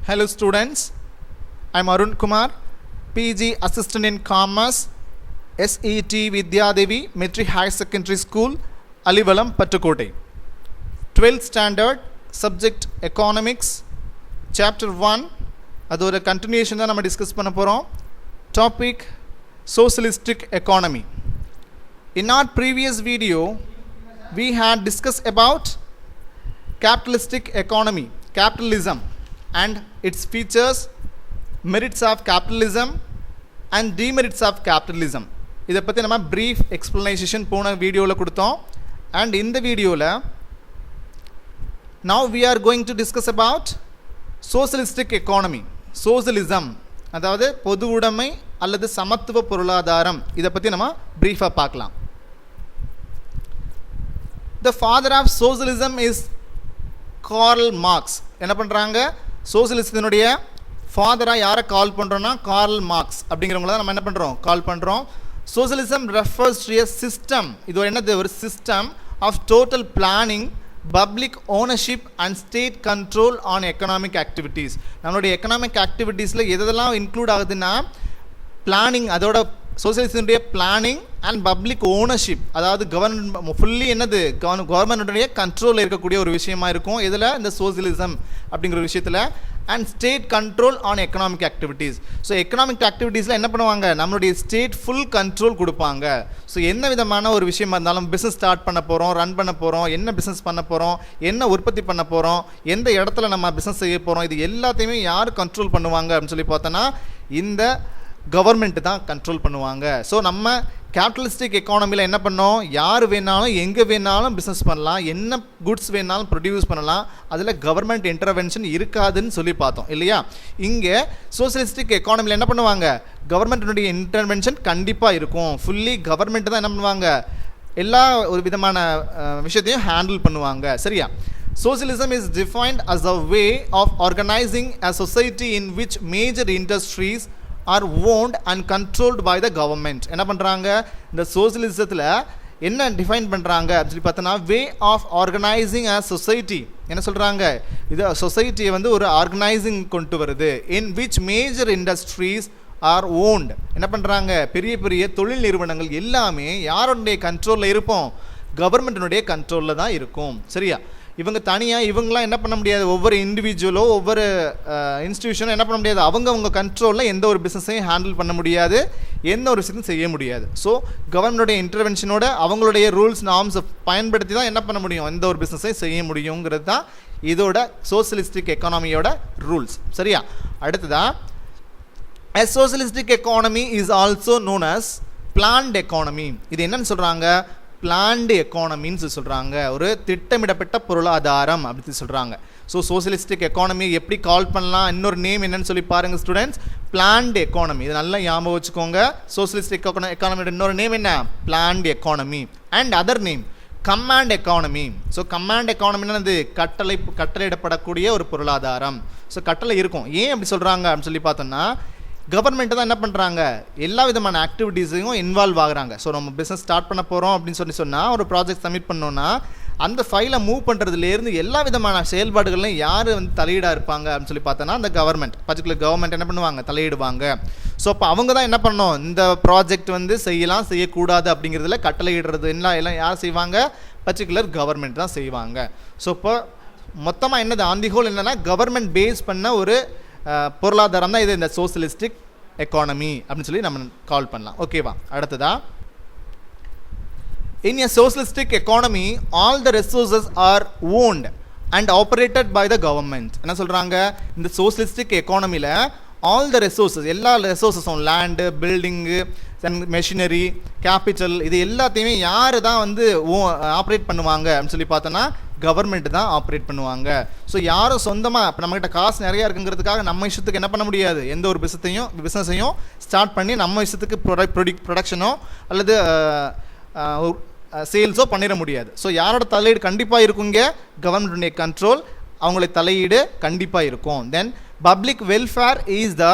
Hello students, I am Arun Kumar, PG Assistant in Commerce, SET Vidyadevi Metric High Secondary School, Alivalam, Pattukotai. 12th Standard, Subject Economics, Chapter 1, அது ஒரு continuation தான் நம்ம discuss பண்ண போகிறோம். Topic Socialistic Economy. In our previous video, we had discussed about capitalistic economy, capitalism and its features, merits of capitalism and demerits of capitalism. இதை பற்றி நம்ம brief explanation போன வீடியோவில் கொடுத்தோம். And in the வீடியோவில் now we are going to discuss about socialistic economy, socialism, அதாவது பொது உடைமை அல்லது சமத்துவ பொருளாதாரம். இதை பற்றி நம்ம பிரீஃபாக பார்க்கலாம். The father of socialism is Karl Marx. என்ன பண்ணுறாங்க, சோசியலிசத்தினுடைய ஃபாதராக யாரை கால் பண்ணுறோன்னா கார்ல் மார்க்ஸ் அப்படிங்கிறவங்கள தான் நம்ம என்ன பண்ணுறோம், கால் பண்ணுறோம். Socialism refers to a system, இது என்னது, ஒரு system of total planning, public ownership and state control on economic activities. நம்மளுடைய எக்கனாமிக் ஆக்டிவிட்டீஸில் எதெல்லாம் இன்க்ளூட் ஆகுதுன்னா பிளானிங், அதோட சோசியலிசத்தினுடைய பிளானிங் அண்ட் பப்ளிக் ஓனர்ஷிப், அதாவது கவர்மெண்ட் ஃபுல்லி என்னது கவர்மெண்ட்டுடைய கண்ட்ரோலில் இருக்கக்கூடிய ஒரு விஷயமா இருக்கும். இதில் இந்த சோசியலிசம் அப்படிங்கிற விஷயத்தில் and state control on economic activities. So economic ஆக்டிவிட்டீஸில் என்ன பண்ணுவாங்க, நம்மளுடைய ஸ்டேட் ஃபுல் கண்ட்ரோல் கொடுப்பாங்க. ஸோ என்ன விதமான ஒரு விஷயமா இருந்தாலும் பிஸ்னஸ் ஸ்டார்ட் பண்ண போகிறோம், ரன் பண்ண போகிறோம், என்ன பிஸ்னஸ் பண்ண போகிறோம், என்ன உற்பத்தி பண்ண போகிறோம், எந்த இடத்துல நம்ம பிஸ்னஸ் செய்ய போகிறோம், இது எல்லாத்தையுமே யார் கண்ட்ரோல் பண்ணுவாங்க அப்படின்னு சொல்லி பார்த்தோன்னா இந்த கவர்மெண்ட்டு தான் கண்ட்ரோல் பண்ணுவாங்க. ஸோ நம்ம கேபிட்டலிஸ்டிக் எக்கானமியில் என்ன பண்ணோம், யார் வேணாலும் எங்கே வேணாலும் பிஸ்னஸ் பண்ணலாம், என்ன குட்ஸ் வேணாலும் ப்ரொடியூஸ் பண்ணலாம், அதில் கவர்மெண்ட் இன்டர்வென்ஷன் இருக்காதுன்னு சொல்லி பார்த்தோம் இல்லையா. இங்கே சோசியலிஸ்டிக் எக்கானமியில் என்ன பண்ணுவாங்க, கவர்மெண்ட்டினுடைய இன்டர்வென்ஷன் கண்டிப்பாக இருக்கும். ஃபுல்லி கவர்மெண்ட் தான் என்ன பண்ணுவாங்க, எல்லா ஒரு விதமான விஷயத்தையும் ஹேண்டில் பண்ணுவாங்க. சரியா. Socialism is defined as a way of organizing a society in which major industries are owned and controlled by the government. என்ன பண்ணுறாங்க, இந்த சோசியலிசத்தில் என்ன டிஃபைன் பண்ணுறாங்க அப்படின்னு சொல்லி பார்த்தோன்னா way of organising a society. என்ன சொல்கிறாங்க, இது சொசைட்டியை வந்து ஒரு ஆர்கனைசிங் கொண்டு வருது. In which major industries are owned. என்ன பண்ணுறாங்க, பெரிய பெரிய தொழில் நிறுவனங்கள் எல்லாமே யாருடைய கண்ட்ரோலில் இருப்போம், கவர்மெண்ட்டினுடைய கண்ட்ரோலில் தான் இருக்கும். சரியா. இவங்க தனியாக இவங்களாம் என்ன பண்ண முடியாது, ஒவ்வொரு இண்டிவிஜுவலோ ஒவ்வொரு இன்ஸ்டிடியூஷனோ என்ன பண்ண முடியாது, அவங்க கண்ட்ரோலில் எந்த ஒரு பிஸ்னஸையும் ஹேண்டில் பண்ண முடியாது, எந்த ஒரு விஷயத்தையும் செய்ய முடியாது. ஸோ கவர்மெண்டோடைய இன்டர்வென்ஷனோட அவங்களுடைய ரூல்ஸ் நார்ம்ஸை பயன்படுத்தி தான் என்ன பண்ண முடியும், எந்த ஒரு பிஸ்னஸையும் செய்ய முடியுங்கிறது தான் இதோட சோசியலிஸ்டிக் எக்கானமியோட ரூல்ஸ். சரியா. அடுத்ததான் a socialistic economy is also known as planned economy. இது என்னன்னு சொல்கிறாங்க, பிளான்டு எக்கானமின்னு சொல்கிறாங்க, ஒரு திட்டமிடப்பட்ட பொருளாதாரம் அப்படின்னு சொல்கிறாங்க. ஸோ சோசியலிஸ்டிக் எக்கானமி எப்படி கால் பண்ணலாம், இன்னொரு நேம் என்னன்னு சொல்லி பாருங்கள் ஸ்டூடெண்ட்ஸ், பிளான்டு எக்கானமி. இது நல்லா ஞாபகம் வச்சுக்கோங்க. சோசியலிஸ்டிக் எக்கானமியோட இன்னொரு நேம் என்ன, planned economy. And other name command economy. So command எக்கானமின்னா அது கட்டளையிடப்படக்கூடிய ஒரு பொருளாதாரம். ஸோ கட்டளை இருக்கும். ஏன் அப்படி சொல்கிறாங்க அப்படின்னு சொல்லி பார்த்தோம்னா கவர்மெண்ட்டு தான் என்ன பண்ணுறாங்க, எல்லா விதமான ஆக்டிவிட்டீஸையும் இன்வால்வ் ஆகுறாங்க. ஸோ நம்ம பிஸ்னஸ் ஸ்டார்ட் பண்ண போகிறோம் அப்படின்னு சொன்னால் ஒரு ப்ராஜெக்ட் சப்மிட் பண்ணோன்னா அந்த ஃபைலை மூவ் பண்ணுறதுலேருந்து எல்லா விதமான செயல்பாடுகள்லையும் யார் வந்து தலையீடாக இருப்பாங்க அப்படின்னு சொல்லி பார்த்தோன்னா அந்த கவர்மெண்ட், பர்டிகுலர் கவர்மெண்ட் என்ன பண்ணுவாங்க, தலையிடுவாங்க. ஸோ அப்போ அவங்க தான் என்ன பண்ணணும், இந்த ப்ராஜெக்ட் வந்து செய்யலாம் செய்யக்கூடாது அப்படிங்கிறதுல கட்டளையிடுறது எல்லாம் யார் செய்வாங்க, பர்டிகுலர் கவர்மெண்ட் தான் செய்வாங்க. ஸோ இப்போ மொத்தமாக என்னது ஆன் தி ஹோல் என்னென்னா கவர்மெண்ட் பேஸ் பண்ண ஒரு பொருளாதாரம் தான் இது இந்த சோசியலிஸ்டிக் எக்கானமி அப்படின்னு சொல்லி நம்ம கால் பண்ணலாம். ஓகேவா. அடுத்ததா in a socialistic economy all the resources are owned and operated by the government. என்ன சொல்கிறாங்க, இந்த சோசியலிஸ்டிக் எக்கானமியில் ஆல் த ரிசோர்ஸஸ், எல்லா ரிசோர்ஸஸும் லேண்டு, பில்டிங்கு, மெஷினரி, கேபிட்டல், இது எல்லாத்தையுமே யார் தான் வந்து ஆப்ரேட் பண்ணுவாங்க அப்படின்னு சொல்லி பார்த்தோன்னா கவர்மெண்ட் தான் ஆப்ரேட் பண்ணுவாங்க. ஸோ யாரும் சொந்தமாக இப்போ நம்மகிட்ட காசு நிறையா இருக்குங்கிறதுக்காக நம்ம இஷ்டத்துக்கு என்ன பண்ண முடியாது, எந்த ஒரு பிஸ்னஸையும் ஸ்டார்ட் பண்ணி நம்ம இஷ்டத்துக்கு ப்ரொடக்ஷனோ அல்லது சேல்ஸோ பண்ணிட முடியாது. ஸோ யாரோட தலையீடு கண்டிப்பாக இருக்குங்க, கவர்மெண்ட்டுடைய கண்ட்ரோல், அவங்களுடைய தலையீடு கண்டிப்பாக இருக்கும். தென் public welfare is the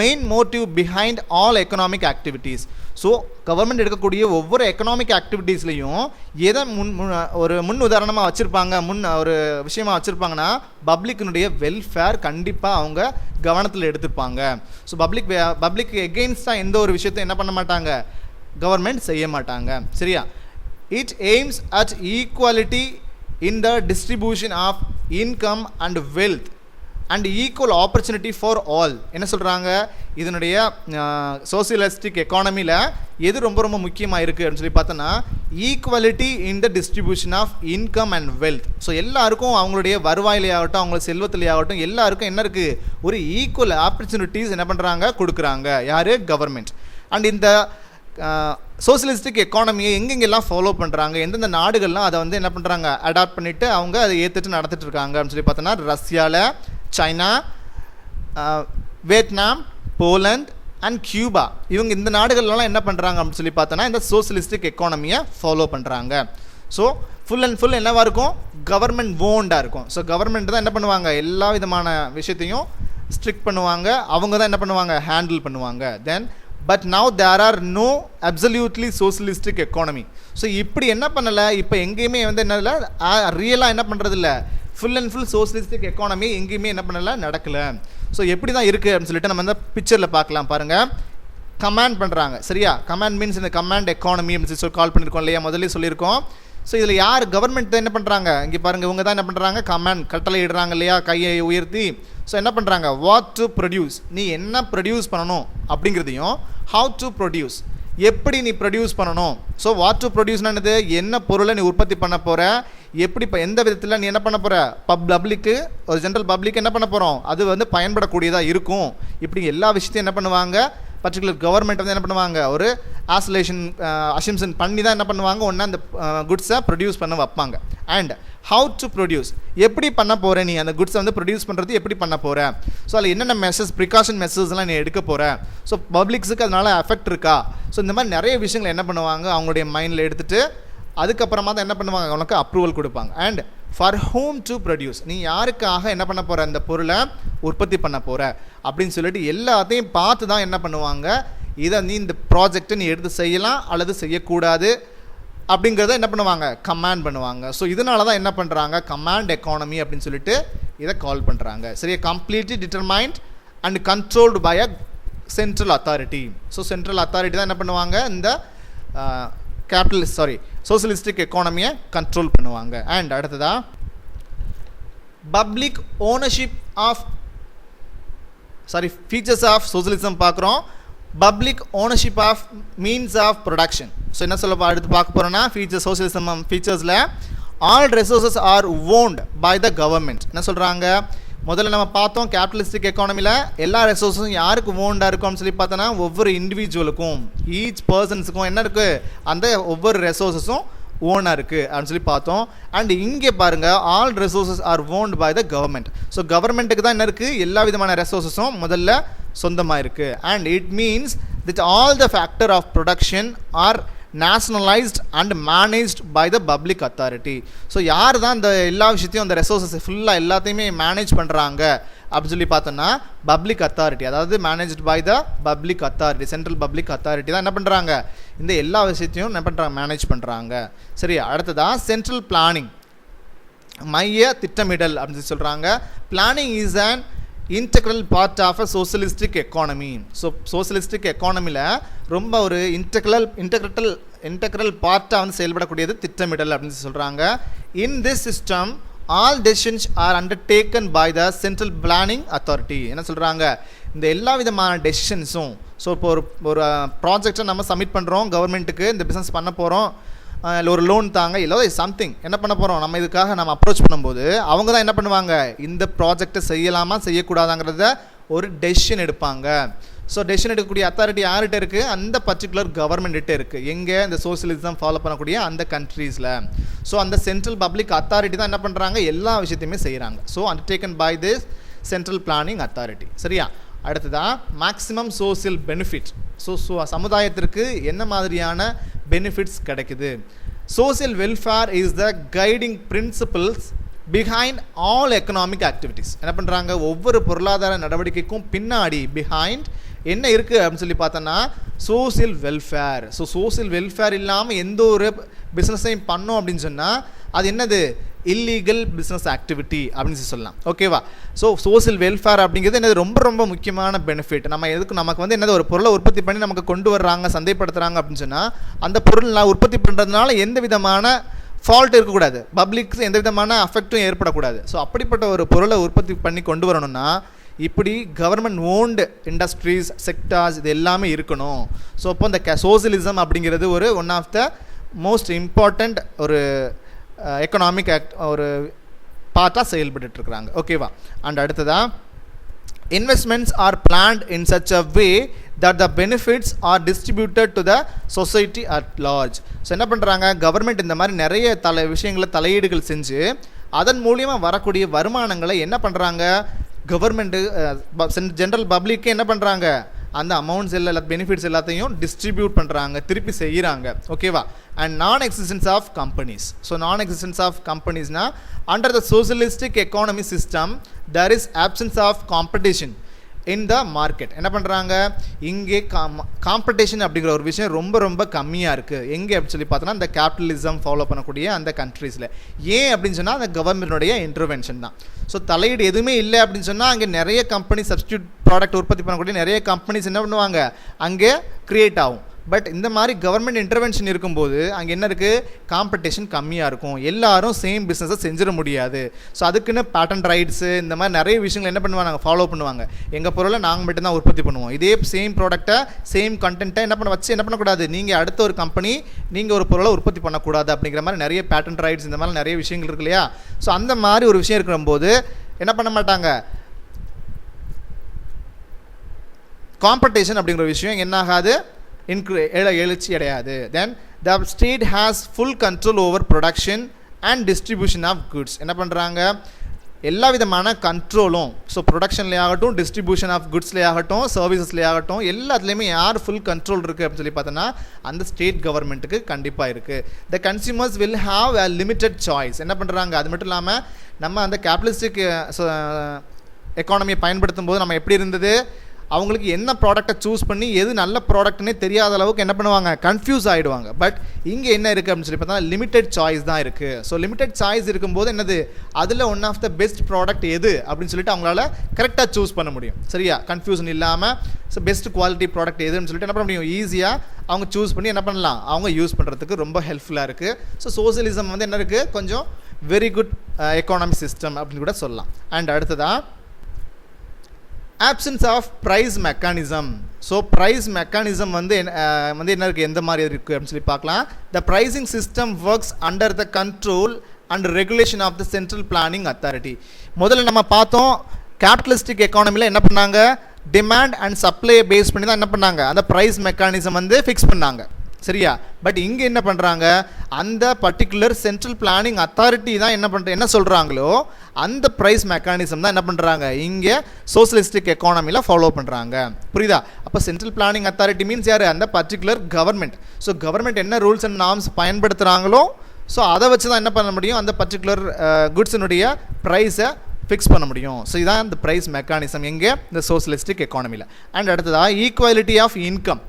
main motive behind all economic activities. So government எடுக்கக்கூடிய ஒவ்வொரு எக்கனாமிக் ஆக்டிவிட்டீஸ்லையும் எதை ஒரு முன் உதாரணமாக வச்சுருப்பாங்க, ஒரு விஷயமாக வச்சுருப்பாங்கன்னா பப்ளிக்கினுடைய வெல்ஃபேர் கண்டிப்பாக அவங்க கவனத்தில் எடுத்துப்பாங்க. ஸோ பப்ளிக் எகெயின்ஸ்டாக எந்த ஒரு விஷயத்தையும் என்ன பண்ண மாட்டாங்க, கவர்மெண்ட் செய்ய மாட்டாங்க. சரியா? It aims at equality in the distribution of income and wealth and equal opportunity for all. என்ன சொல்கிறாங்க, இதனுடைய சோசியலிஸ்டிக் எக்கானமியில் எது ரொம்ப ரொம்ப முக்கியமாக இருக்குது அப்படின்னு சொல்லி பார்த்தோன்னா equality in the distribution of income and wealth. So எல்லாருக்கும் அவங்களுடைய வருவாயிலேயாகட்டும் அவங்களோட செல்வத்திலேயாகட்டும் எல்லாருக்கும் என்ன இருக்குது, ஒரு ஈக்குவல் ஆப்பர்ச்சுனிட்டிஸ் என்ன பண்ணுறாங்க, கொடுக்குறாங்க. யார், கவர்மெண்ட். அண்ட் இந்த சோசியலிஸ்டிக் எக்கானமியை எங்கெங்கெல்லாம் ஃபாலோ பண்ணுறாங்க, எந்தெந்த நாடுகள்லாம் அதை வந்து என்ன பண்ணுறாங்க, அடாப்ட் பண்ணிவிட்டு அவங்க அதை ஏற்றுட்டு நடத்திட்டு இருக்காங்க அப்படின்னு சொல்லி பார்த்தோன்னா ரஷ்யாவில், China, Vietnam, Poland and Cuba, இவங்க இந்த நாடுகள்லாம் என்ன பண்ணுறாங்க அப்படின்னு சொல்லி பார்த்தோன்னா இந்த சோசியலிஸ்டிக் எக்கானமியை ஃபாலோ பண்ணுறாங்க. ஸோ ஃபுல் அண்ட் ஃபுல் என்னவாக இருக்கும், கவர்மெண்ட் ஓன்டாக இருக்கும். ஸோ கவர்மெண்ட் தான் என்ன பண்ணுவாங்க, எல்லா விதமான விஷயத்தையும் ஸ்ட்ரிக்ட் பண்ணுவாங்க, அவங்க தான் என்ன பண்ணுவாங்க, ஹேண்டில் பண்ணுவாங்க. Then but now there are no absolutely socialistic economy. So இப்படி என்ன பண்ணலை, இப்போ எங்கேயுமே வந்து என்ன இல்லை, ரியலாக என்ன பண்ணுறதில்ல, full and full socialistic economy எங்கேயுமே என்ன பண்ணலை, நடக்கலை. ஸோ எப்படி தான் இருக்குது அப்படின்னு சொல்லிட்டு நம்ம இந்த பிக்சரில் பார்க்கலாம். பாருங்கள், கமாண்ட் பண்ணுறாங்க. சரியா? கமாண்ட் மீன்ஸ் இந்த கமாண்ட் எக்கானமி அப்படின்னு சொல்லி கால் பண்ணியிருக்கோம் இல்லையா, முதல்ல சொல்லியிருக்கோம். ஸோ இதில் யார், கவர்மெண்ட் தான் என்ன பண்ணுறாங்க, இங்கே பாருங்கள், இவங்க தான் என்ன பண்ணுறாங்க, கமாண்ட் கட்டளை இடுறாங்க இல்லையா, கையை உயர்த்தி. ஸோ என்ன பண்ணுறாங்க, வாட் டு ப்ரொடியூஸ், நீ என்ன ப்ரொடியூஸ் பண்ணணும் அப்படிங்கிறதையும், ஹவு டு ப்ரொடியூஸ், எப்படி நீ ப்ரொடியூஸ் பண்ணணும். ஸோ வாட் டு ப்ரொடியூஸ்னது என்ன பொருளை நீ உற்பத்தி பண்ண போகிற, எப்படி இப்போ எந்த விதத்தில் நீ என்ன பண்ண போகிற, பப்ளிக்கு ஒரு ஜென்ரல் பப்ளிக் என்ன பண்ண போகிறோம், அது வந்து பயன்படக்கூடியதாக இருக்கும். இப்படி எல்லா விஷயத்தையும் என்ன பண்ணுவாங்க, பர்டிகுலர் கவர்மெண்ட் வந்து என்ன பண்ணுவாங்க, ஒரு அசம்ஷன் பண்ணி தான் என்ன பண்ணுவாங்க, ஒன்றா அந்த குட்ஸை ப்ரொடியூஸ் பண்ண வைப்பாங்க. அண்ட் ஹவு டு ப்ரொடியூஸ், எப்படி பண்ண போகிற நீ அந்த குட்ஸை வந்து ப்ரொடியூஸ் பண்ணுறது எப்படி பண்ண போகிற. ஸோ அதில் என்னென்ன ப்ரிகாஷன் மெஷர்ஸ்லாம் நீ எடுக்க போகிற, ஸோ பப்ளிக்ஸுக்கு அதனால் எஃபெக்ட் இருக்கா. ஸோ இந்த மாதிரி நிறைய விஷயங்கள் என்ன பண்ணுவாங்க, அவங்களுடைய மைண்டில் எடுத்துகிட்டு அதுக்கப்புறமா தான் என்ன பண்ணுவாங்க, அவங்களுக்கு அப்ரூவல் கொடுப்பாங்க. And for home to produce, நீ யாருக்காக என்ன பண்ண போகிற, அந்த பொருளை உற்பத்தி பண்ண போகிற அப்படின்னு சொல்லிட்டு எல்லாத்தையும் பார்த்து தான் என்ன பண்ணுவாங்க, இதை நீ இந்த ப்ராஜெக்டை நீ எடுத்து செய்யலாம் அல்லது செய்யக்கூடாது அப்படிங்கிறத என்ன பண்ணுவாங்க, கமாண்ட் பண்ணுவாங்க. ஸோ இதனால தான் என்ன பண்ணுறாங்க, கமாண்ட் எக்கானமி அப்படின்னு சொல்லிட்டு இதை கால் பண்ணுறாங்க. சரியா? Completely determined and controlled by a central authority. So central authority தான் என்ன பண்ணுவாங்க, இந்த சோசியலிஸ்டிக் எக்கானமியை கண்ட்ரோல் பண்ணுவாங்க. அண்ட் அடுத்ததா public ownership of features of socialism பார்க்குறோம். Public ownership of means of production. So என்ன சொல்ல அடுத்து பார்க்க போகிறோன்னா, சோசியலிசம் ஃபீச்சர்ஸில் all resources are owned by the government. என்ன சொல்கிறாங்க, முதல்ல நம்ம பார்த்தோம் கேபிட்டலிஸ்டிக் எக்கானமியில் எல்லா ரிசோர்ஸும் யாருக்கு ஓன்டாக இருக்கும்னு சொல்லி பார்த்தோன்னா ஒவ்வொரு இண்டிவிஜுவலுக்கும், ஈச் பர்சன்ஸுக்கும் என்ன இருக்குது, அந்த ஒவ்வொரு ரிசோர்ஸஸும் ஓனாக இருக்குது அப்படின்னு சொல்லி பார்த்தோம். அண்ட் இங்கே பாருங்கள், all resources are owned by the government. So கவர்மெண்ட்டுக்கு தான் என்ன இருக்குது, எல்லா விதமான ரிசோர்ஸஸும் முதல்ல சொந்தமாக இருக்குது. And it means that all the factor of production are nationalized and managed by the public authority. So யார் தான் இந்த எல்லா விஷயத்தையும் அந்த ரெசோர்ஸஸ் ஃபுல்லாக எல்லாத்தையுமே மேனேஜ் பண்ணுறாங்க அப்படின்னு சொல்லி பார்த்தோன்னா பப்ளிக் அத்தாரிட்டி, அதாவது managed by the public authority, central public authority தான் என்ன பண்ணுறாங்க, இந்த எல்லா விஷயத்தையும் என்ன பண்ணுறாங்க, மேனேஜ் பண்ணுறாங்க. சரி, அடுத்ததான் சென்ட்ரல் பிளானிங், மைய திட்டமிடல் அப்படின்னு சொல்கிறாங்க. Planning is an integral part of a socialistic economy. So socialistic எக்கானமியில் ரொம்ப ஒரு இன்டெக்ரல் பார்ட்டாக வந்து செயல்படக்கூடியது திட்டமிடல் அப்படின்னு சொல்கிறாங்க. In this system all decisions are undertaken by the central planning authority. என்ன சொல்கிறாங்க, இந்த எல்லா விதமான டெசிஷன்ஸும், ஸோ இப்போ ஒரு ப்ராஜெக்டை நம்ம சப்மிட் பண்ணுறோம் கவர்மெண்ட்டுக்கு, இந்த பிஸ்னஸ் பண்ண போகிறோம், இல்லை ஒரு லோன் தாங்க, இல்லை சம்திங் என்ன பண்ண போகிறோம், நம்ம இதுக்காக நம்ம அப்ரோச் பண்ணும்போது அவங்க தான் என்ன பண்ணுவாங்க, இந்த ப்ராஜெக்டை செய்யலாமா செய்யக்கூடாதாங்கிறத ஒரு டெசிஷன் எடுப்பாங்க. ஸோ டெசிஷன் எடுக்கக்கூடிய அத்தாரிட்டி யார்கிட்ட இருக்குது, அந்த பர்டிகுலர் கவர்மெண்ட்டிட்ட இருக்குது. எங்கே, இந்த சோசியலிசம் ஃபாலோ பண்ணக்கூடிய அந்த கண்ட்ரீஸில். ஸோ அந்த சென்ட்ரல் பப்ளிக் அத்தாரிட்டி தான் என்ன பண்ணுறாங்க, எல்லா விஷயத்தையுமே செய்கிறாங்க. So undertaken by this central planning authority. சரியா? அடுத்ததான் மேக்ஸிமம் சோசியல் பெனிஃபிட். ஸோ சமுதாயத்திற்கு என்ன மாதிரியான பெனிஃபிட்ஸ் கிடைக்குது. Social welfare is the guiding principles behind all economic activities. என்ன பண்ணுறாங்க, ஒவ்வொரு பொருளாதார நடவடிக்கைக்கும் பின்னாடி பிஹைண்ட் என்ன இருக்குது அப்படின்னு சொல்லி பார்த்தோன்னா social welfare. So social welfare இல்லாமல் எந்த ஒரு பிஸ்னஸையும் பண்ணோம் அப்படின்னு சொன்னால் அது என்னது, இல்லீகல் பிஸ்னஸ் ஆக்டிவிட்டி அப்படின்னு சொல்லலாம். ஓகேவா? ஸோ சோசியல் வெல்ஃபேர் அப்படிங்கிறது என்னது, ரொம்ப ரொம்ப முக்கியமான பெனிஃபிட். நமக்கு வந்து என்னது, ஒரு பொருளை உற்பத்தி பண்ணி நமக்கு கொண்டு வர்றாங்க, சந்தைப்படுத்துகிறாங்க அப்படின்னு சொன்னால் அந்த பொருள் நான் உற்பத்தி பண்ணுறதுனால எந்த விதமான ஃபால்ட் இருக்கக்கூடாது, பப்ளிக்ஸ் எந்த விதமான அஃபெக்ட்டும் ஏற்படக்கூடாது. ஸோ அப்படிப்பட்ட ஒரு பொருளை உற்பத்தி பண்ணி கொண்டு வரணும்னா இப்படி கவர்மெண்ட் ஓன்டு இண்டஸ்ட்ரீஸ், செக்டார்ஸ் இது எல்லாமே இருக்கணும். ஸோ அப்போ இந்த சோசியலிசம் அப்படிங்கிறது ஒரு one of the most important ஒரு எக்கனாமிக் ஒரு பார்ட்டாக செயல்பட்டுருக்குறாங்க. ஓகேவா? அண்ட் அடுத்ததாக investments are planned in such a way that the benefits are distributed to the society at large. So என்ன பண்ணுறாங்க, கவர்மெண்ட் இந்த மாதிரி நிறைய விஷயங்களை தலையீடுகள் செஞ்சு அதன் மூலியமாக வரக்கூடிய வருமானங்களை என்ன பண்ணுறாங்க, கவர்மெண்ட்டு ஜென்ரல் பப்ளிக்கு என்ன பண்ணுறாங்க, அந்த அமௌண்ட்ஸ் பெனிஃபிட்ஸ் எல்லாத்தையும் டிஸ்ட்ரிபியூட் பண்ணுறாங்க, திருப்பி செய்கிறாங்க. ஓகேவா? And non existence of companies. So non existence of கம்பெனிஸ்னால் under the socialistic economy system there is absence of competition in the market. என்ன பண்ணுறாங்க, இங்கே காம்படிஷன் அப்படிங்கிற ஒரு விஷயம் ரொம்ப ரொம்ப கம்மியாக இருக்குது. எங்கே அப்படின்னு சொல்லி பார்த்தோன்னா இந்த கேபிட்டலிசம் ஃபாலோ பண்ணக்கூடிய அந்த கண்ட்ரீஸில். ஏன் அப்படின்னு சொன்னால் அந்த கவர்மெண்ட்டுடைய இன்டர்வென்ஷன் தான். ஸோ தலையீடு எதுவுமே இல்லை அப்படின்னு சொன்னால் அங்கே நிறைய கம்பெனி சப்ஸ்டியூட் ப்ராடக்ட் உற்பத்தி பண்ணக்கூடிய நிறைய கம்பெனிஸ் என்ன பண்ணுவாங்க, அங்கே க்ரியேட் ஆகும். பட் இந்த மாதிரி கவர்மெண்ட் இன்டர்வென்ஷன் இருக்கும்போது அங்கே என்ன இருக்குது, காம்படிஷன் கம்மியாக இருக்கும், எல்லாரும் சேம் பிஸ்னஸை செஞ்சிட முடியாது. ஸோ அதுக்குன்னு பேட்டன்ட் ரைட்ஸு இந்த மாதிரி நிறைய விஷயங்கள் என்ன பண்ணுவாங்க, ஃபாலோ பண்ணுவாங்க. எங்கள் பொருளை நாங்கள் மட்டும்தான் உற்பத்தி பண்ணுவோம், இதே சேம் ப்ராடக்ட்டை சேம் கண்டென்ட்டை என்ன பண்ணக்கூடாது, நீங்கள் அடுத்த ஒரு கம்பெனி நீங்கள் ஒரு பொருளை உற்பத்தி பண்ணக்கூடாது அப்படிங்கிற மாதிரி நிறைய பேட்டன்ட் ரைட்ஸ் இந்த மாதிரி நிறைய விஷயங்கள் இருக்கு இல்லையா. ஸோ அந்த மாதிரி ஒரு விஷயம் இருக்கிறபோது என்ன பண்ண மாட்டாங்க, காம்படிஷன் அப்படிங்கிற விஷயம் என்ன ஆகாது, எழுச்சி அடையாது. Then the state has full control over production and distribution of goods. என்ன பண்ணுறாங்க, எல்லா விதமான கண்ட்ரோலும், ஸோ ப்ரொடக்ஷன்லேயே ஆகட்டும், டிஸ்ட்ரிபியூஷன் ஆஃப் குட்ஸ்லேயே ஆகட்டும், சர்வீசஸ்லேயே ஆகட்டும், எல்லாத்துலேயுமே யார் ஃபுல் கண்ட்ரோல் இருக்குது அப்படின்னு சொல்லி பார்த்தோன்னா அந்த ஸ்டேட் கவர்மெண்ட்டுக்கு கண்டிப்பாக இருக்குது. த consumers will have a limited choice. என்ன பண்ணுறாங்க, அது மட்டும் இல்லாமல் நம்ம அந்த கேபிட்டலிஸ்டிக் எக்கானமியை பயன்படுத்தும் போது நம்ம எப்படி இருந்தது, அவங்களுக்கு என்ன ப்ராடக்டை சூஸ் பண்ணி எது நல்ல ப்ராடக்ட்னே தெரியாத அளவுக்கு என்ன பண்ணுவாங்க, கன்ஃபியூஸ் ஆகிடுவாங்க. பட் இங்கே என்ன இருக்குது அப்படின்னு சொல்லி பார்த்தா லிமிட்டட் சாய்ஸ் தான் இருக்குது. ஸோ லிமிட்டட் சாய்ஸ் இருக்கும்போது என்னது, அதில் one of the best product எது அப்படின்னு சொல்லிட்டு அவங்களால கரெக்டாக சூஸ் பண்ண முடியும். சரியா? கன்ஃபியூஷன் இல்லாமல் ஸோ பெஸ்ட் குவாலிட்டி ப்ராடக்ட் எதுன்னு சொல்லிட்டு என்ன பண்ண முடியும், ஈஸியாக அவங்க சூஸ் பண்ணி என்ன பண்ணலாம், அவங்க யூஸ் பண்ணுறதுக்கு ரொம்ப ஹெல்ப்ஃபுல்லாக இருக்குது. ஸோ சோசியலிசம் வந்து என்ன இருக்குது, கொஞ்சம் வெரி குட் எக்கானமிக் சிஸ்டம் அப்படின்னு கூட சொல்லலாம். அண்ட் அடுத்ததாக absence of price mechanism. So price mechanism வந்து என்ன இருக்குது, எந்த மாதிரி இருக்குது அப்படின்னு சொல்லி பார்க்கலாம். The pricing system works under the control and regulation of the central planning authority. முதல்ல நம்ம பார்த்தோம், கேபிட்டலிஸ்டிக் எக்கானமியில் என்ன பண்ணாங்க, டிமாண்ட் அண்ட் சப்ளையை பேஸ் பண்ணி தான் என்ன பண்ணாங்க, அந்த ப்ரைஸ் மெக்கானிசம் வந்து ஃபிக்ஸ் பண்ணாங்க. சரியா? பட் இங்கே என்ன பண்ணுறாங்க, அந்த பர்டிகுலர் சென்ட்ரல் பிளானிங் அத்தாரிட்டி தான் என்ன சொல்கிறாங்களோ அந்த ப்ரைஸ் மெக்கானிசம் தான் என்ன பண்ணுறாங்க, இங்கே சோசியலிஸ்டிக் எக்கானமியில் ஃபாலோ பண்ணுறாங்க. புரியுதா? அப்போ சென்ட்ரல் பிளானிங் அத்தாரிட்டி மீன்ஸ் யார், அந்த பர்டிகுலர் கவர்மெண்ட். ஸோ கவர்மெண்ட் என்ன ரூல்ஸ் அண்ட் நார்ம்ஸ் பயன்படுத்துகிறாங்களோ ஸோ அதை வச்சு தான் என்ன பண்ண முடியும், அந்த பர்டிகுலர் குட்ஸினுடைய ப்ரைஸை ஃபிக்ஸ் பண்ண முடியும். ஸோ இதுதான் இந்த ப்ரைஸ் மெக்கானிசம் எங்கே, இந்த சோசியலிஸ்டிக் எக்கானமியில். அண்ட் அடுத்ததாக ஈக்குவாலிட்டி ஆஃப் இன்கம்.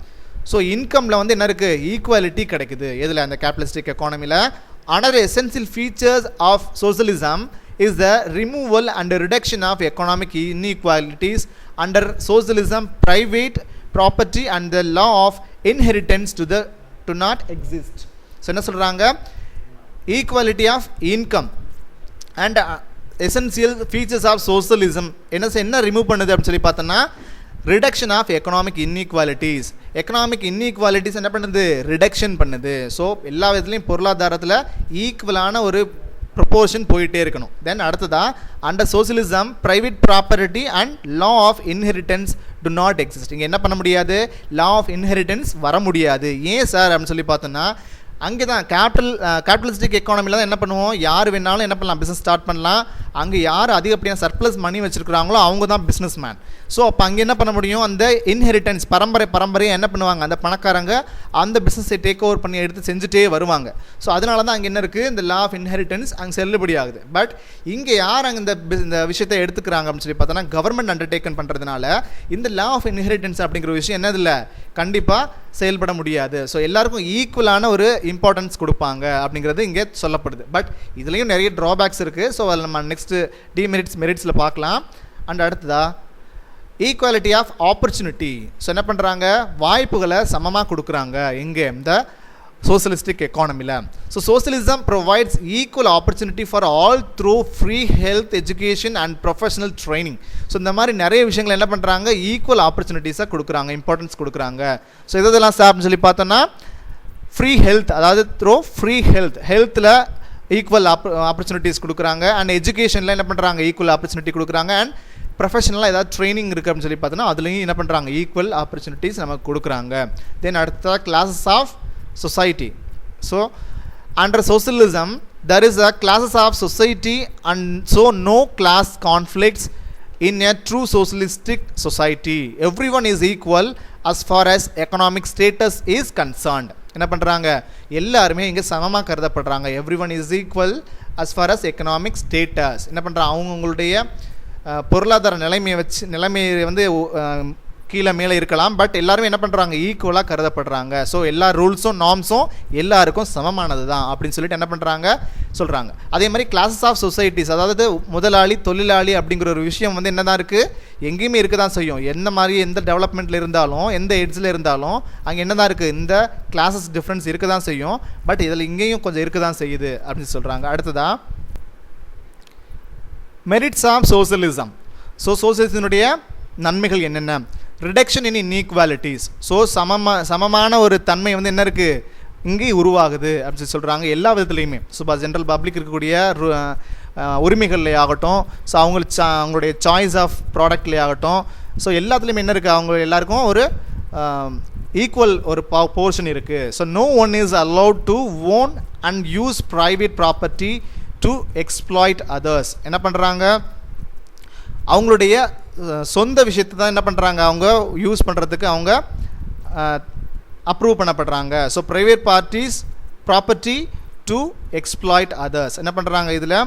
ஸோ இன்கமில் வந்து என்ன இருக்குது, ஈக்குவாலிட்டி கிடைக்குது. எதில், அந்த capitalistic எக்கானமியில். another essential features of socialism is the removal and reduction of economic inequalities. Under socialism, private property and the law of inheritance to not exist. So என்ன சொல்கிறாங்க, equality of income and essential features of socialism என்ன remove பண்ணுது அப்படின்னு சொல்லி பார்த்தோன்னா reduction of economic inequalities. Economic inequalities என்ன பண்ணுது, reduction பண்ணுது. ஸோ எல்லா விதத்துலையும் பொருளாதாரத்தில் ஈக்குவலான ஒரு ப்ரொப்போர்ஷன் போயிட்டே இருக்கணும். தென் அடுத்ததாக under socialism private property and law of inheritance do not exist. இங்கே என்ன பண்ண முடியாது, லா ஆஃப் இன்ஹெரிட்டன்ஸ் வர முடியாது. ஏன் சார் அப்படின்னு சொல்லி பார்த்தோன்னா அங்கே தான் கேபிட்டலிஸ்டிக் எக்கானமியில் தான் என்ன பண்ணுவோம், யார் வேணாலும் என்ன பண்ணலாம், பிஸ்னஸ் ஸ்டார்ட் பண்ணலாம். அங்கே யார் அதிகப்படியாக சர்ப்ளஸ் மணி வச்சுருக்கிறாங்களோ அவங்க தான் பிஸ்னஸ் மேன். ஸோ அப்போ அங்கே என்ன பண்ண முடியும், அந்த இன்ஹெரிட்டன்ஸ் பரம்பரையாக என்ன பண்ணுவாங்க, அந்த பணக்காரங்க அந்த பிஸ்னஸை டேக் ஓவர் பண்ணி எடுத்து செஞ்சுட்டே வருவாங்க. ஸோ அதனால தான் அங்கே என்ன இருக்குது, இந்த லா ஆஃப் இன்ஹெரிட்டன்ஸ் அங்கே செல்லுபடி ஆகுது. பட் இங்கே யார் அங்கே இந்த விஷயத்தை எடுத்துக்கிறாங்க அப்படின்னு சொல்லி பார்த்தோன்னா, கவர்மெண்ட் அண்டர்டேக்கன் பண்ணுறதுனால இந்த லா ஆஃப் இன்ஹெரிட்டன்ஸ் அப்படிங்கிற விஷயம் என்னதில்லை, கண்டிப்பாக செயல்பட முடியாது. ஸோ எல்லாருக்கும் ஈக்குவலான ஒரு இம்பார்ட்டன்ஸ் கொடுப்பாங்க அப்படிங்கிறது இங்கே சொல்லப்படுது. பட் இதுலேயும் நிறைய ட்ராபேக்ஸ் இருக்குது. ஸோ அதில் நம்ம நெக்ஸ்ட்டு மெரிட்ஸில் பார்க்கலாம். அண்ட் அடுத்ததா ஈக்குவாலிட்டி ஆஃப் ஆப்பர்ச்சுனிட்டி. ஸோ என்ன பண்ணுறாங்க, வாய்ப்புகளை சமமாக கொடுக்குறாங்க எங்கே, இந்த சோசியலிஸ்டிக் எக்கானமியில். So socialism provides equal opportunity for all through free health, education and professional training. So இந்த மாதிரி நிறைய விஷயங்கள் என்ன பண்ணுறாங்க, ஈக்குவல் ஆப்பர்ச்சுனிட்டிஸாக கொடுக்குறாங்க, இம்பார்ட்டன்ஸ் கொடுக்குறாங்க. ஸோ இதெல்லாம் சாப்பிட்னு சொல்லி பார்த்தோன்னா, ஃப்ரீ ஹெல்த், அதாவது த்ரூ ஃப்ரீ ஹெல்த்தில் ஈக்குவல் ஆப்பர்ச்சுனிட்டிஸ் கொடுக்குறாங்க. அண்ட் எஜுகேஷனில் என்ன பண்ணுறாங்க, ஈக்குவல் ஆப்பர்ச்சுனிட்டி கொடுக்குறாங்க. அண்ட் ப்ரொஃபஷனலாக ஏதாவது ட்ரைனிங் இருக்குது அப்படின்னு சொல்லி பார்த்தோன்னா அதுலேயும் என்ன பண்ணுறாங்க, ஈக்குவல் ஆப்பர்ச்சுனிட்டிஸ் நமக்கு கொடுக்குறாங்க. தென் அடுத்த classes of society. So under socialism there is a classes of society, and so no class conflicts in a true socialistic society. Everyone is equal as far as economic status is concerned. என்ன பண்ணுறாங்க, எல்லாருமே இங்கே சமமாக கருதப்படுறாங்க. everyone is equal as far as economic status. என்ன பண்ணுறாங்க, அவங்களுடைய பொருளாதார நிலைமையை வந்து கீழே மேலே இருக்கலாம். பட் எல்லாருமே என்ன பண்ணுறாங்க, ஈக்குவலாக கருதப்படுறாங்க. ஸோ எல்லா ரூல்ஸும் நார்ம்ஸும் எல்லாருக்கும் சமமானது தான் அப்படின்னு சொல்லிட்டு என்ன பண்ணுறாங்க சொல்கிறாங்க. அதே மாதிரி கிளாஸஸ் ஆஃப் சொசைட்டிஸ், அதாவது முதலாளி தொழிலாளி அப்படிங்கிற ஒரு விஷயம் வந்து என்ன தான் இருக்குது, எங்கேயுமே இருக்க தான் செய்யும். எந்த மாதிரி எந்த டெவலப்மெண்ட்டில் இருந்தாலும் எந்த எட்ஜில் இருந்தாலும் அங்கே என்ன தான் இருக்குது, இந்த கிளாஸஸ் டிஃப்ரென்ஸ் இருக்க தான் செய்யும். பட் இதில் இங்கேயும் கொஞ்சம் இருக்க தான் செய்யுது அப்படின்னு சொல்கிறாங்க. அடுத்ததாக மெரிட்ஸ் ஆஃப் சோசியலிசம். ஸோ சோசியலிசத்தினுடைய நன்மைகள் என்னென்ன, ரிடக்ஷன் இன் இன்இக்வாலிட்டிஸ். ஸோ சமமான ஒரு தன்மை வந்து என்ன இருக்குது, இங்கே உருவாகுது அப்படின்னு சொல்லி சொல்கிறாங்க எல்லா விதத்துலேயுமே. ஸோ ஜென்ரல் பப்ளிக் இருக்கக்கூடிய உரிமைகள்லே ஆகட்டும், ஸோ அவங்களுடைய சாய்ஸ் ஆஃப் ப்ராடக்ட்லேயே ஆகட்டும், ஸோ எல்லாத்துலேயுமே என்ன இருக்குது, அவங்க எல்லாருக்கும் ஒரு ஈக்குவல் ஒரு போர்ஷன் இருக்குது. So no one is allowed to own and use private property to exploit others. என்ன பண்ணுறாங்க, அவங்களுடைய சொந்த விஷயத்தை தான் என்ன பண்ணுறாங்க, அவங்க யூஸ் பண்ணுறதுக்கு அவங்க அப்ரூவ் பண்ணப்படுறாங்க. So private parties property to exploit others. என்ன பண்ணுறாங்க, இதில்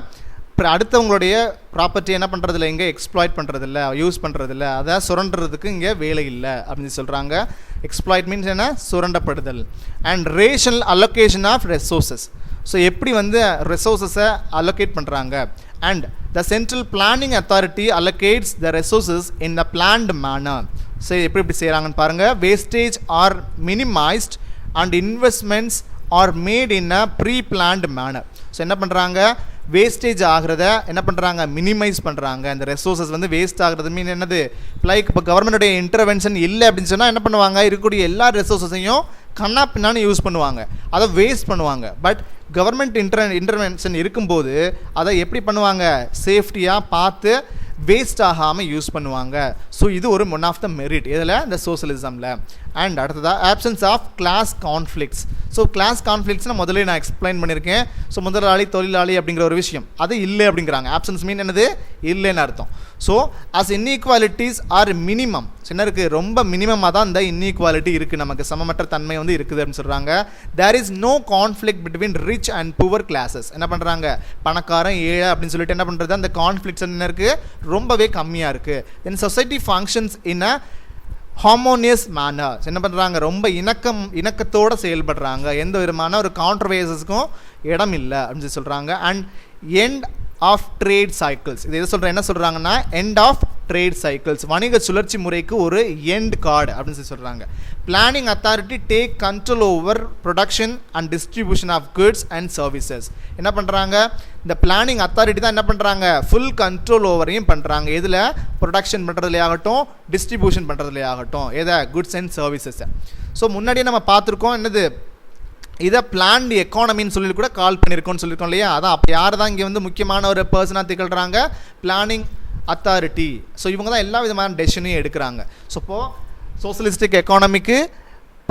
அடுத்தவங்களுடைய ப்ராப்பர்ட்டி என்ன பண்ணுறதில்ல, இங்கே எக்ஸ்ப்ளாய்ட் பண்ணுறதில்ல, யூஸ் பண்ணுறதில்ல, அதை சுரண்டுறதுக்கு இங்கே வேலை இல்லை அப்படின்னு சொல்கிறாங்க. எக்ஸ்ப்ளாய்ட் மீன்ஸ் என்ன, சுரண்டப்படுதல். And rational allocation of resources. So எப்படி வந்து ரெசோர்ஸஸை அலோகேட் பண்ணுறாங்க. And the central planning authority allocates the resources in the planned manner. So எப்படி செய்கிறாங்கன்னு பாருங்கள். Wastage are minimised and investments are made in a pre planned manner. So என்ன பண்ணுறாங்க, wastage ஆகிறத என்ன பண்ணுறாங்க, மினிமைஸ் பண்ணுறாங்க. இந்த ரெசோர்ஸஸ் வந்து வேஸ்ட் ஆகிறது மீன் என்னது, லைக் இப்போ கவர்மெண்ட்டுடைய இன்டர்வென்ஷன் இல்லை அப்படின்னு சொன்னால் என்ன பண்ணுவாங்க, இருக்கக்கூடிய எல்லா ரெசோர்ஸஸையும் கண்ணா பின்னான்னு யூஸ் பண்ணுவாங்க, அதை வேஸ்ட் பண்ணுவாங்க. பட் கவர்மெண்ட் இன்டர்வென்ஷன் இருக்கும்போது அதை எப்படி பண்ணுவாங்க, சேஃப்டியாக பார்த்து வேஸ்ட் ஆகாமல் யூஸ் பண்ணுவாங்க. ஸோ இது ஒரு ஒன் ஆஃப் த மெரிட் இதில் இந்த சோசியலிசமில். அண்ட் அடுத்ததாக absence of class conflicts. So class கான்ஃப்ளிக்ஸ்னால் முதல்ல நான் எக்ஸ்பிளைன் பண்ணியிருக்கேன். ஸோ முதலாளி தொழிலாளி அப்படிங்கிற ஒரு விஷயம் அது இல்லை அப்படிங்கிறாங்க. ஆப்சன்ஸ் மீன் என்னது, இல்லைன்னு அர்த்தம். So as inequalities are minimum, என்ன இருக்குது, ரொம்ப மினிமமாக தான் இந்த இன்இக்வாலிட்டி இருக்குது, நமக்கு சமமற்ற தன்மை வந்து இருக்குது அப்படின்னு சொல்கிறாங்க. There is no conflict between rich and poor classes. என்ன பண்ணுறாங்க, பணக்காரன் ஏழை அப்படின்னு சொல்லிட்டு என்ன பண்ணுறது, அந்த கான்ஃப்ளிக்ஸ் என்ன இருக்குது, ரொம்பவே கம்மியாக இருக்குது. Then society functions in a harmonious manners. என்ன பண்ணுறாங்க, ரொம்ப இணக்கத்தோடு செயல்படுறாங்க, எந்த விதமான ஒரு கான்ட்ரவர்சஸ்க்கும் இடம் இல்லை அப்படின்னு சொல்லி சொல்கிறாங்க. And end of trade cycles, இது எது சொல்கிறேன், என்ன சொல்கிறாங்கன்னா எண்ட் ஆஃப் ட்ரேட் சைக்கிள்ஸ், வணிக சுழற்சி முறைக்கு ஒரு எண்ட் கார்டு அப்படின்னு சொல்லி சொல்கிறாங்க. Planning authority take control over production and distribution of goods and services. என்ன பண்ணுறாங்க, இந்த பிளானிங் அத்தாரிட்டி தான் என்ன பண்ணுறாங்க, ஃபுல் கண்ட்ரோல் ஓவரையும் பண்ணுறாங்க. இதில் ப்ரொடக்ஷன் பண்ணுறதுலே ஆகட்டும், டிஸ்ட்ரிபியூஷன் பண்ணுறதுலே ஆகட்டும், எதை, குட்ஸ் அண்ட் சர்வீசஸை. ஸோ முன்னாடியே நம்ம பார்த்துருக்கோம் என்னது, இதை பிளான்டு எக்கானமின்னு சொல்லி கூட கால் பண்ணியிருக்கோன்னு சொல்லியிருக்கோம் இல்லையா. அதான் அப்போ யார் தான் இங்கே வந்து முக்கியமான ஒரு பர்சனாக திகழ்கிறாங்க, பிளானிங் அத்தாரிட்டி. ஸோ இவங்க தான் எல்லா விதமான டெசிஷனையும் எடுக்கிறாங்க. ஸோ இப்போது சோசியலிஸ்டிக் எக்கானமிக்கு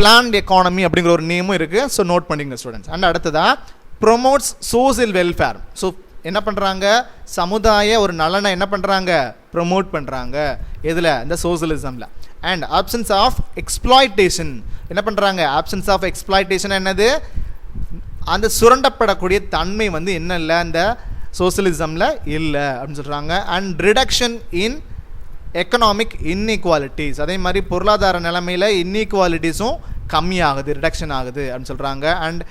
பிளான்ட் எக்கானமி அப்படிங்கிற ஒரு நேமும் இருக்குது. ஸோ நோட் பண்ணிங்க ஸ்டூடெண்ட்ஸ். அண்ட் அடுத்ததாக ப்ரொமோட்ஸ் சோசியல் வெல்ஃபேர். ஸோ என்ன பண்ணுறாங்க, சமுதாய ஒரு நலனை என்ன பண்ணுறாங்க, ப்ரொமோட் பண்ணுறாங்க. எதில், இந்த சோசியலிசமில். And absence of exploitation. என்ன பண்ணுறாங்க, ஆப்சன்ஸ் ஆஃப் எக்ஸ்ப்ளாய்டேஷன் என்னது, அந்த சுரண்டப்படக்கூடிய தன்மை வந்து என்ன இல்லை, அந்த சோசியலிசமில் இல்லை அப்படின்னு சொல்கிறாங்க. And reduction in economic inequalities. அதே மாதிரி பொருளாதார நிலைமையில் இன்இக்வாலிட்டிஸும் கம்மியாகுது, ரிடக்ஷன் ஆகுது அப்படின்னு சொல்கிறாங்க. And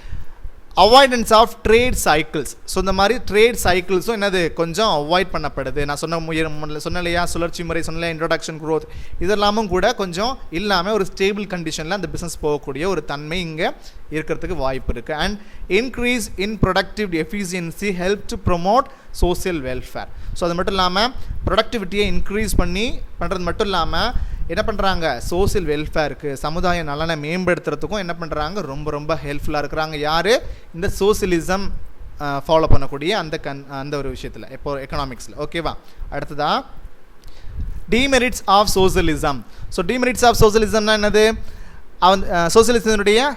avoidance of trade cycles. So இந்த மாதிரி ட்ரேட் சைக்கிள்ஸும் என்னது கொஞ்சம் அவாய்ட் பண்ணப்படுது. நான் சொன்ன இல்லையா, சுழற்சி முறை சொன்ன, இன்ட்ரோடக்ஷன் க்ரோத், இதெல்லாமும் கூட கொஞ்சம் இல்லாமல் ஒரு ஸ்டேபிள் கண்டிஷனில் அந்த பிஸ்னஸ் போகக்கூடிய ஒரு தன்மை இங்கே இருக்கிறதுக்கு வாய்ப்பு இருக்குது. And increase in productive efficiency help to promote social welfare. So அது மட்டும் இல்லாமல் ப்ரொடக்டிவிட்டியை இன்க்ரீஸ் பண்ணுறது மட்டும் இல்லாமல் என்ன பண்ணுறாங்க, சோசியல் வெல்ஃபேருக்கு, சமுதாய நலனை மேம்படுத்துறதுக்கும் என்ன பண்ணுறாங்க, ரொம்ப ரொம்ப ஹெல்ப்ஃபுல்லாக இருக்கிறாங்க. யார், இந்த சோசியலிசம் ஃபாலோ பண்ணக்கூடிய அந்த ஒரு விஷயத்தில், இப்போ எக்கனாமிக்ஸில். ஓகேவா. அடுத்ததா demerits of socialism. So demerits of சோசியலிசம்னா என்னது, சோசியலிசத்தினுடைய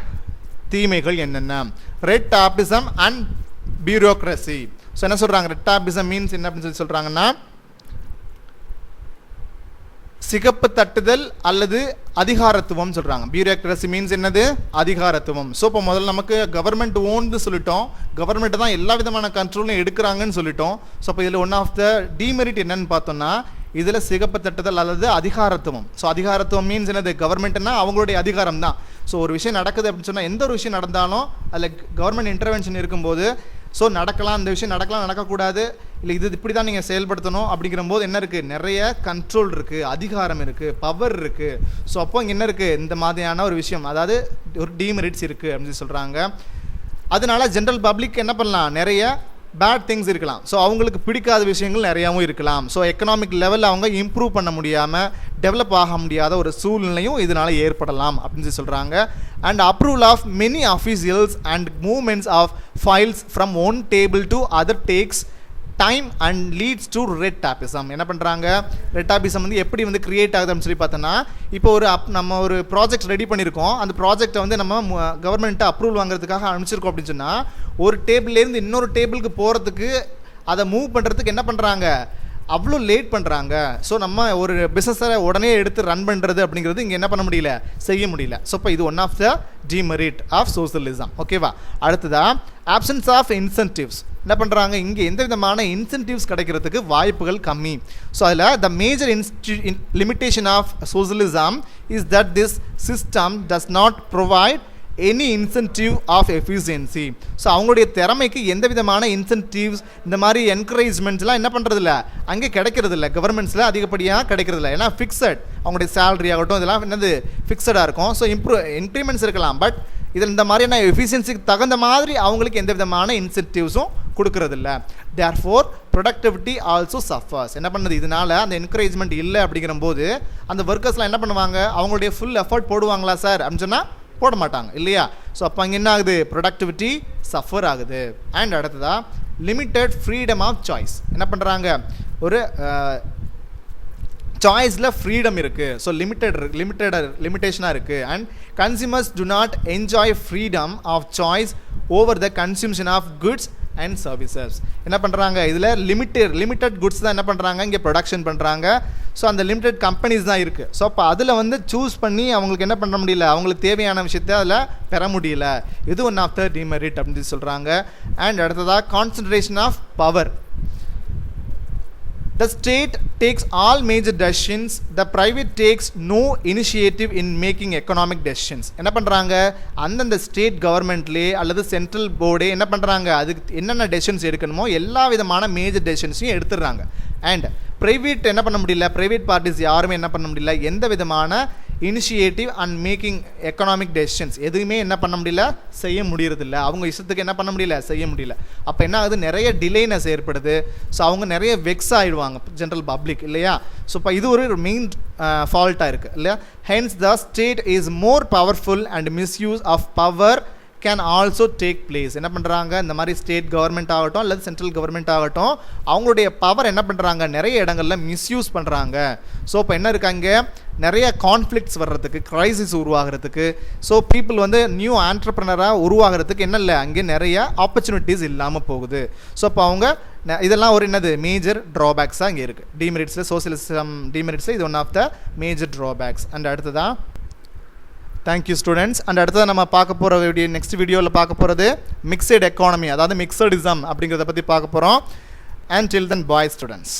தீமைகள் என்னென்ன. Red tapism and bureaucracy. So என்ன சொல்கிறாங்க, ரெட் டாபிசம் மீன்ஸ் என்ன அப்படின்னு சொல்கிறாங்கன்னா, சிகப்பு தட்டுதல் அல்லது அதிகாரத்துவம் சொல்கிறாங்க. பியூரோக்ரசி மீன்ஸ் என்னது, அதிகாரத்துவம். ஸோ இப்போ முதல்ல நமக்கு கவர்மெண்ட் ஓன்னு சொல்லிட்டோம், கவர்மெண்ட் தான் எல்லா விதமான கண்ட்ரோலும் எடுக்கிறாங்கன்னு சொல்லிட்டோம். ஸோ இப்போ இதில் ஒன் ஆஃப் த டிமெரிட் என்னன்னு பார்த்தோம்னா, இதில் சிகப்பு தட்டுதல் அல்லது அதிகாரத்துவம். ஸோ அதிகாரத்துவம் மீன்ஸ் என்னது, கவர்மெண்ட்னா அவங்களுடைய அதிகாரம் தான். ஸோ ஒரு விஷயம் நடக்குது அப்படின்னு சொன்னால், எந்த ஒரு விஷயம் நடந்தாலும் அதில் கவர்மெண்ட் இன்டர்வென்ஷன் இருக்கும்போது, ஸோ நடக்கலாம், இந்த விஷயம் நடக்கலாம், நடக்கக்கூடாது, இல்லை இது இப்படி தான் நீங்கள் செயல்படுத்தணும் அப்படிங்கிற போது என்ன இருக்குது, நிறைய கண்ட்ரோல் இருக்குது, அதிகாரம் இருக்குது, பவர் இருக்குது. ஸோ அப்போ இங்கே என்ன இருக்குது, இந்த மாதிரியான ஒரு விஷயம், அதாவது ஒரு டிமெரிட்ஸ் இருக்குது அப்படின்னு சொல்கிறாங்க. அதனால ஜென்ரல் பப்ளிக் என்ன பண்ணலாம், நிறைய பேட் திங்ஸ் இருக்கலாம். ஸோ அவங்களுக்கு பிடிக்காத விஷயங்கள் நிறையாவும் இருக்கலாம். ஸோ எக்கனாமிக் லெவலில் அவங்க இம்ப்ரூவ் பண்ண முடியாமல், டெவலப் ஆக முடியாத ஒரு சூழ்நிலையும் இதனால் ஏற்படலாம் அப்படின்னு சொல்கிறாங்க. And approval of many officials and movements of files from one table to other takes time and leads to red tapism. என்ன பண்ணுறாங்க, ரெட் டாபிசம் வந்து எப்படி வந்து கிரியேட் ஆகுது அப்படின்னு சொல்லி பார்த்தோன்னா, இப்போ நம்ம ஒரு ப்ராஜெக்ட் ரெடி பண்ணியிருக்கோம், அந்த ப்ராஜெக்டை வந்து நம்ம கவர்மெண்ட்டை அப்ரூவல் வாங்குறதுக்காக அனுப்பிச்சிருக்கோம் அப்படின்னு சொன்னால், ஒரு டேபிள்லேருந்து இன்னொரு டேபிளுக்கு போகிறதுக்கு, அதை மூவ் பண்ணுறதுக்கு என்ன பண்ணுறாங்க, அவ்வளோ லேட் பண்ணுறாங்க. ஸோ நம்ம ஒரு பிஸ்னஸை உடனே எடுத்து ரன் பண்ணுறது அப்படிங்கிறது இங்கே என்ன பண்ண முடியல, செய்ய முடியல. ஸோ இப்போ இது one of the demerit of socialism. ஓகேவா. அடுத்ததா ஆப்சன்ஸ் ஆஃப் இன்சென்டிவ்ஸ். என்ன பண்ணுறாங்க, இங்கே எந்த விதமான இன்சென்டிவ்ஸ் கிடைக்கிறதுக்கு வாய்ப்புகள் கம்மி. ஸோ அதில் the major limitation of socialism is that this system does not provide any incentive of efficiency. So அவங்களுடைய திறமைக்கு எந்த விதமான இன்சென்டிவ்ஸ், இந்த மாதிரி என்கரேஜ்மெண்ட்ஸ்லாம் என்ன பண்ணுறதில்ல, அங்கே கிடைக்கிறதில்ல, கவர்மெண்ட்ஸில் அதிகப்படியாக கிடைக்கிறதில்ல. ஏன்னா ஃபிக்ஸட், அவங்களுடைய சேலரி ஆகட்டும் இதெல்லாம் என்னது ஃபிக்ஸடாக இருக்கும். ஸோ இன்க்ரிமெண்ட்ஸ் இருக்கலாம், பட் இதில் இந்த மாதிரியான எஃபிஷியன்சிக்கு தகுந்த மாதிரி அவங்களுக்கு எந்த விதமான இன்சென்டிவ்ஸும் கொடுக்கறதில்ல. Therefore productivity also suffers. என்ன பண்ணுது, இதனால் அந்த என்கரேஜ்மெண்ட் இல்லை அப்படிங்கிற போது அந்த ஒர்க்கர்ஸ்லாம் என்ன பண்ணுவாங்க, அவங்களுடைய ஃபுல் எஃபர்ட் போடுவாங்களா சார் அப்படின்னு சொன்னால் போட மாட்டாங்க இல்லையா. ஸோ அப்போ அங்கே என்ன ஆகுது, ப்ரொடக்டிவிட்டி சஃபர் ஆகுது. அண்ட் அடுத்ததாக லிமிட்டட் ஃப்ரீடம் ஆஃப் சாய்ஸ். என்ன பண்ணுறாங்க, ஒரு சாய்ஸில் ஃப்ரீடம் இருக்குது. ஸோ லிமிட்டேஷனாக இருக்குது. And consumers do not enjoy freedom of choice over the consumption of goods and services. என்ன பண்ணுறாங்க, இதில் லிமிட்டட் குட்ஸ் தான் என்ன பண்ணுறாங்க, இங்கே ப்ரொடக்ஷன் பண்ணுறாங்க. ஸோ அந்த லிமிட்டட் கம்பெனிஸ் தான் இருக்குது. ஸோ அப்போ அதில் வந்து சூஸ் பண்ணி அவங்களுக்கு என்ன பண்ண முடியல, அவங்களுக்கு தேவையான விஷயத்தை அதில் பெற முடியல. இது ஒன் ஆஃப் த டிமெரிட் அப்படின்னு சொல்கிறாங்க. அண்ட் அடுத்ததாக concentration of power. The state takes all major decisions. The private takes no initiative in making economic decisions. என்ன பண்ணுறாங்க, அந்தந்த ஸ்டேட் கவர்மெண்ட்லேயே அல்லது சென்ட்ரல் போர்டே என்ன பண்ணுறாங்க, அதுக்கு என்னென்ன டெசிஷன்ஸ் எடுக்கணுமோ எல்லா விதமான மேஜர் டெசிஷன்ஸையும் எடுத்துடுறாங்க. அண்ட் ப்ரைவேட் என்ன பண்ண முடியல, ப்ரைவேட் பார்ட்டிஸ் யாருமே என்ன பண்ண முடியல, எந்த விதமான initiative and making economic decisions எதுவுமே என்ன பண்ண முடியல, செய்ய முடியறதில்ல. அவங்க இஷ்டத்துக்கு என்ன பண்ண முடியல, செய்ய முடியல. அப்போ என்ன ஆகுது, நிறைய டிலேனஸ் ஏற்படுது. ஸோ அவங்க நிறைய வெக்ஸ் ஆகிடுவாங்க ஜென்ரல் பப்ளிக் இல்லையா. ஸோ இப்போ இது ஒரு மெயின் ஃபால்ட்டாக இருக்குது இல்லையா. Hence the state is more powerful and misuse of power can also take place. என்ன பண்ணுறாங்க, இந்த மாதிரி ஸ்டேட் கவர்மெண்ட் ஆகட்டும் அல்லது சென்ட்ரல் கவர்மெண்ட் ஆகட்டும், அவங்களுடைய பவர் என்ன பண்ணுறாங்க, நிறைய இடங்களில் மிஸ்யூஸ் பண்ணுறாங்க. ஸோ இப்போ என்ன இருக்காங்க, நிறைய கான்ஃப்ளிக்ட்ஸ் வர்றதுக்கு, கிரைசிஸ் உருவாகிறதுக்கு, ஸோ பீப்புள் வந்து நியூ ஆண்டர்ப்ரனராக உருவாகிறதுக்கு என்ன இல்லை, அங்கே நிறைய ஆப்பர்ச்சுனிட்டிஸ் இல்லாமல் போகுது. ஸோ அப்போ அவங்க இதெல்லாம் ஒரு என்னது மேஜர் ட்ராபேக்ஸாக இங்கே இருக்குது. டிமெரிட்ஸில் சோசியலிசம் டிமெரிட்ஸில் இது one of the major drawbacks. And அடுத்ததான் தேங்க்யூ ஸ்டூடெண்ட்ஸ். அண்ட் அடுத்தது நம்ம பார்க்க போகிற நெக்ஸ்ட் வீடியோவில் பார்க்க போகிறது மிக்சட் எக்கானமி, அதாவது மிக்சடிசம் அப்படிங்கிறத பற்றி பார்க்க போகிறோம். And till then bye students.